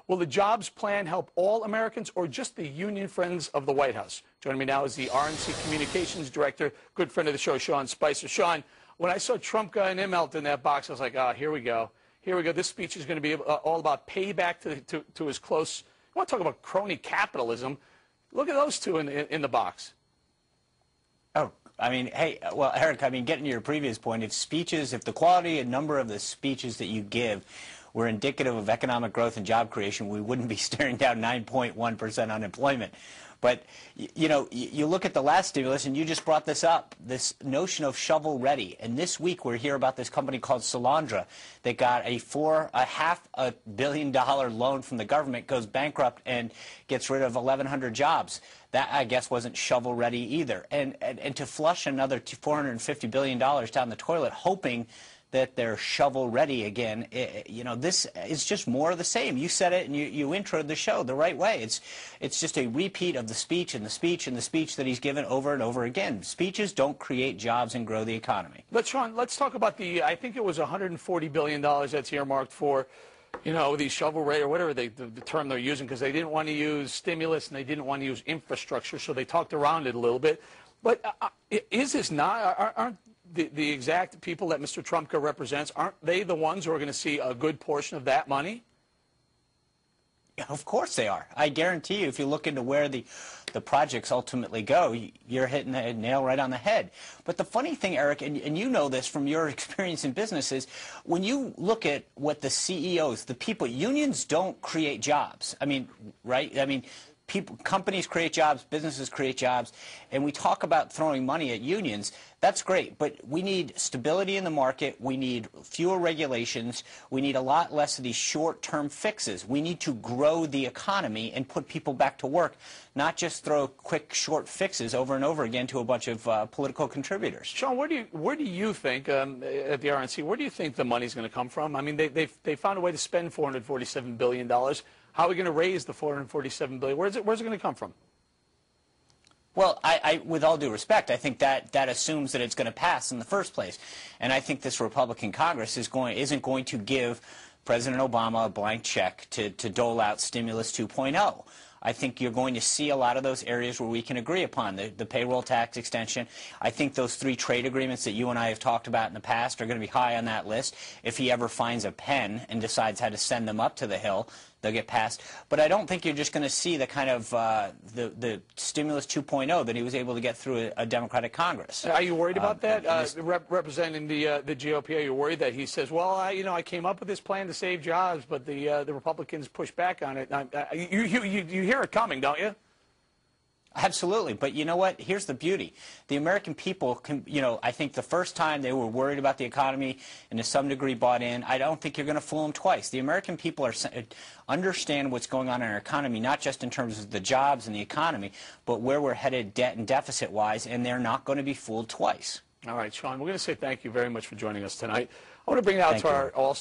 Will the jobs plan help all Americans or just the union friends of the White House? Joining me now is the RNC Communications Director, good friend of the show, Sean Spicer. Sean, when I saw Trump guy and Immelt in that box, I was like, ah, here we go. Here we go. This speech is going to be all about payback to his close. You want to talk about crony capitalism? Look at those two in the box. Oh, I mean, hey, well, Eric, I mean, getting to your previous point, if the quality and number of the speeches that you give were indicative of economic growth and job creation, we wouldn't be staring down 9.1% unemployment. But, you know, you look at the last stimulus, and you just brought this up, this notion of shovel-ready. And this week we're here about this company called Solyndra that got a $500 million loan from the government, goes bankrupt, and gets rid of 1,100 jobs. That, I guess, wasn't shovel-ready either. And to flush another $450 billion down the toilet, hoping that they're shovel-ready again, you know, this is just more of the same. You said it, and you introed the show the right way. It's just a repeat of the speech and the speech and the speech that he's given over and over again. Speeches don't create jobs and grow the economy. But, Sean, let's talk about I think it was $140 billion that's earmarked for, you know, these shovel-ready, or whatever the term they're using, because they didn't want to use stimulus and they didn't want to use infrastructure, so they talked around it a little bit. But is this not, aren't the exact people that Mr. Trumka represents, aren't they the ones who are going to see a good portion of that money? Of course they are. I guarantee you, if you look into where the projects ultimately go, you're hitting the nail right on the head. But the funny thing, Eric, and you know this from your experience in business, is when you look at what the CEOs, the people, unions don't create jobs. I mean, right? I mean, companies create jobs, businesses create jobs, and we talk about throwing money at unions. That's great, but we need stability in the market. We need fewer regulations. We need a lot less of these short-term fixes. We need to grow the economy and put people back to work, not just throw quick, short fixes over and over again to a bunch of political contributors. Sean, where do you think, at the RNC, where do you think the money's going to come from? I mean, they found a way to spend $447 billion. How are we going to raise the $447 billion? Where's it going to come from? Well, with all due respect, I think that assumes that it's going to pass in the first place. And I think this Republican Congress isn't going to give President Obama a blank check to dole out Stimulus 2.0. I think you're going to see a lot of those areas where we can agree upon. The payroll tax extension. I think those 3 trade agreements that you and I have talked about in the past are going to be high on that list. If he ever finds a pen and decides how to send them up to the Hill, they'll get passed. But I don't think you're just going to see the kind of the Stimulus 2.0 that he was able to get through a Democratic Congress. Are you worried about that? Representing the GOP, are you worried that he says, well, I came up with this plan to save jobs, but the Republicans push back on it? You hear it coming, don't you? Absolutely. But you know what? Here's the beauty. The American people can, you know, I think the first time they were worried about the economy and to some degree bought in, I don't think you're going to fool them twice. The American people understand what's going on in our economy, not just in terms of the jobs and the economy, but where we're headed debt and deficit-wise, and they're not going to be fooled twice. All right, Sean, we're going to say thank you very much for joining us tonight. I want to bring it out to our All-Star